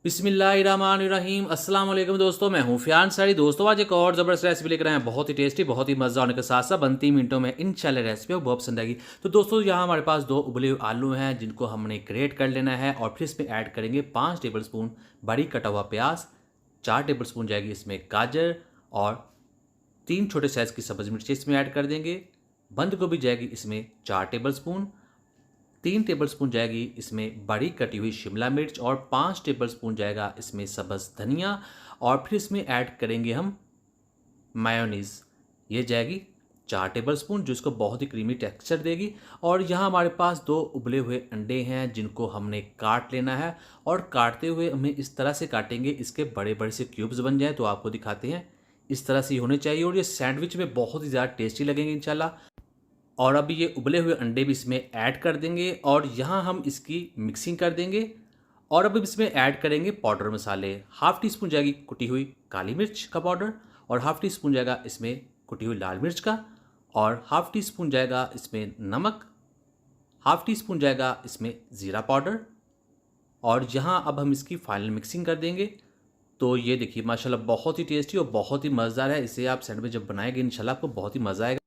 बिस्मिल्लाहिर्रहमानिर्रहीम। अस्सलाम वालेकुम दोस्तों, मैं हूं फियाज अंसारी। दोस्तों आज एक और ज़बरदस्त रेसिपी लेकर आए हैं, बहुत ही टेस्टी, बहुत ही मज़ा होने के साथ साथ बनती मिनटों में इंशाल्लाह रेसिपी बहुत पसंद आएगी। तो दोस्तों यहाँ हमारे पास 2 उबले हुए आलू हैं जिनको हमने ग्रेट कर लेना है और फिर इसमें ऐड करेंगे 5 टेबल स्पून बारीक कटा हुआ प्याज, 4 टेबल स्पून जाएगी इसमें गाजर और 3 छोटे साइज़ की सब्ज़ मिर्ची इसमें ऐड कर देंगे। बंद गोभी जाएगी इसमें 4 टेबल स्पून, 3 टेबलस्पून जाएगी इसमें बारीक कटी हुई शिमला मिर्च और 5 टेबलस्पून जाएगा इसमें सब्ज़ धनिया और फिर इसमें ऐड करेंगे हम मायोनीज़। ये जाएगी 4 टेबलस्पून जो इसको बहुत ही क्रीमी टेक्सचर देगी। और यहाँ हमारे पास 2 उबले हुए अंडे हैं जिनको हमने काट लेना है और काटते हुए हमें इस तरह से काटेंगे इसके बड़े बड़े से क्यूब्स बन जाए। तो आपको दिखाते हैं, इस तरह से होने चाहिए और ये सैंडविच में बहुत ही ज़्यादा टेस्टी लगेंगे इंशाल्लाह। और अभी ये उबले हुए अंडे भी इसमें ऐड कर देंगे और यहाँ हम इसकी मिक्सिंग कर देंगे। और अब इसमें ऐड करेंगे पाउडर मसाले। हाफ़ टी स्पून जाएगी कुटी हुई काली मिर्च का पाउडर और हाफ़ टी स्पून जाएगा इसमें कुटी हुई लाल मिर्च का और हाफ़ टी स्पून जाएगा इसमें नमक, हाफ़ टी स्पून जाएगा इसमें ज़ीरा पाउडर। और यहाँ अब हम इसकी फाइनल मिक्सिंग कर देंगे। तो ये देखिए माशाल्लाह बहुत ही टेस्टी और बहुत ही मज़ेदार है। इसे आप सैंडविच जब बनाएंगे इंशाल्लाह आपको बहुत ही मज़ा आएगा।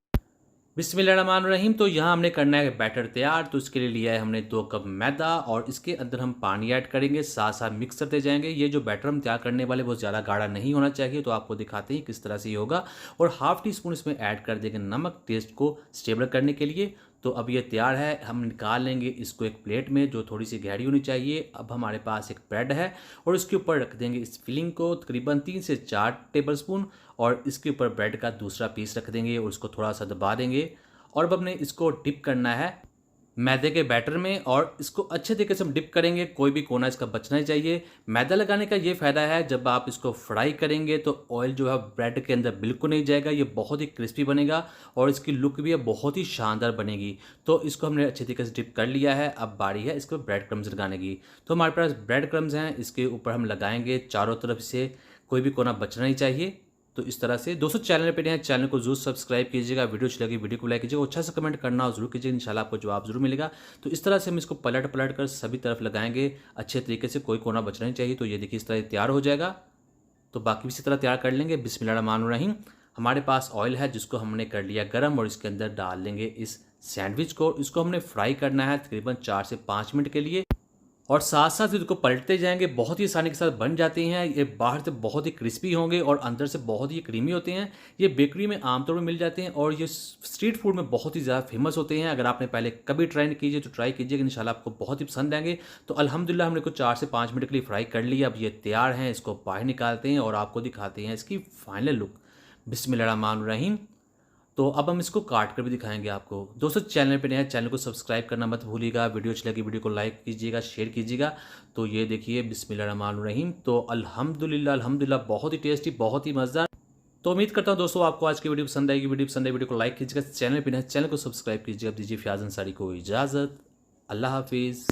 बिस्मिल्लाहिर्रहमानिर्रहीम। तो यहाँ हमने करना है बैटर तैयार। तो इसके लिए लिया है हमने 2 कप मैदा और इसके अंदर हम पानी ऐड करेंगे, साथ साथ मिक्स करते जाएंगे। ये जो बैटर हम तैयार करने वाले बहुत ज़्यादा गाढ़ा नहीं होना चाहिए। तो आपको दिखाते हैं किस तरह से ये होगा। और हाफ़ टी स्पून इसमें ऐड कर देंगे नमक टेस्ट को स्टेबल करने के लिए। तो अब ये तैयार है, हम निकाल लेंगे इसको एक प्लेट में जो थोड़ी सी गहरी होनी चाहिए। अब हमारे पास एक ब्रेड है और इसके ऊपर रख देंगे इस फिलिंग को तकरीबन 3 से 4 टेबल स्पून और इसके ऊपर ब्रेड का दूसरा पीस रख देंगे और उसको थोड़ा सा दबा देंगे। और अब हमने इसको डिप करना है मैदे के बैटर में और इसको अच्छे तरीके से हम डिप करेंगे, कोई भी कोना इसका बचना ही चाहिए। मैदा लगाने का ये फ़ायदा है, जब आप इसको फ्राई करेंगे तो ऑयल जो है ब्रेड के अंदर बिल्कुल नहीं जाएगा, ये बहुत ही क्रिस्पी बनेगा और इसकी लुक भी है बहुत ही शानदार बनेगी। तो इसको हमने अच्छे तरीके से डिप कर लिया है। अब बारी है इसको ब्रेड क्रम्स लगाने की। तो हमारे पास ब्रेड क्रम्स हैं, इसके ऊपर हम लगाएंगे चारों तरफ से, कोई भी कोना बचना नहीं चाहिए। तो इस तरह से दोस्तों चैनल पे नए हैं, चैनल को जरूर सब्सक्राइब कीजिएगा। वीडियो अच्छी लगी वीडियो को लाइक कीजिएगा, अच्छा सा कमेंट करना जरूर कीजिए, इंशाल्लाह आपको जवाब जरूर मिलेगा। तो इस तरह से हम इसको पलट पलट कर सभी तरफ लगाएंगे अच्छे तरीके से, कोई कोना बचना नहीं चाहिए। तो ये देखिए इस तरह तैयार हो जाएगा। तो बाकी भी इसी तरह तैयार कर लेंगे। बिस्मिल्लाहिर्रहमानिर्रहीम। हमारे पास ऑयल है जिसको हमने कर लिया गर्म और इसके अंदर डाल लेंगे इस सैंडविच को। इसको हमने फ्राई करना है तकरीबन 4 से 5 मिनट के लिए और साथ साथ इसको पलटते जाएंगे। बहुत ही आसानी के साथ बन जाते हैं। ये बाहर से बहुत ही क्रिस्पी होंगे और अंदर से बहुत ही क्रीमी होते हैं। ये बेकरी में आमतौर पर मिल जाते हैं और ये स्ट्रीट फूड में बहुत ही ज़्यादा फेमस होते हैं। अगर आपने पहले कभी ट्राई नहीं कीजिए तो ट्राई कीजिएगा, इंशाल्लाह आपको बहुत ही पसंद आएंगे। तो अल्हम्दुलिल्लाह हमने को 4 से 5 मिनट के लिए फ्राई कर लिया। अब ये तैयार हैं, इसको बाहर निकालते हैं और आपको दिखाते हैं इसकी फाइनल लुक। बिस्मिल्लाहिर्रहमानिर्रहीम। तो अब हम इसको काट कर भी दिखाएंगे आपको। दोस्तों चैनल पे नए हैं, चैनल को सब्सक्राइब करना मत भूलिएगा। वीडियो अच्छी लगी वीडियो को लाइक कीजिएगा, शेयर कीजिएगा। तो ये देखिए बिस्मिल्लाहिर्रहमानिर्रहीम। तो अल्हम्दुलिल्लाह बहुत ही टेस्टी, बहुत ही मज़ेदार। तो उम्मीद करता हूँ दोस्तों आपको आज की वीडियो पसंद आएगी। वीडियो पसंद आई वीडियो को लाइक कीजिएगा, चैनल पे नए हैं चैनल को सब्सक्राइब कीजिएगा। दीजिए फियाज अंसारी को इजाज़त। अल्लाह हाफिज़।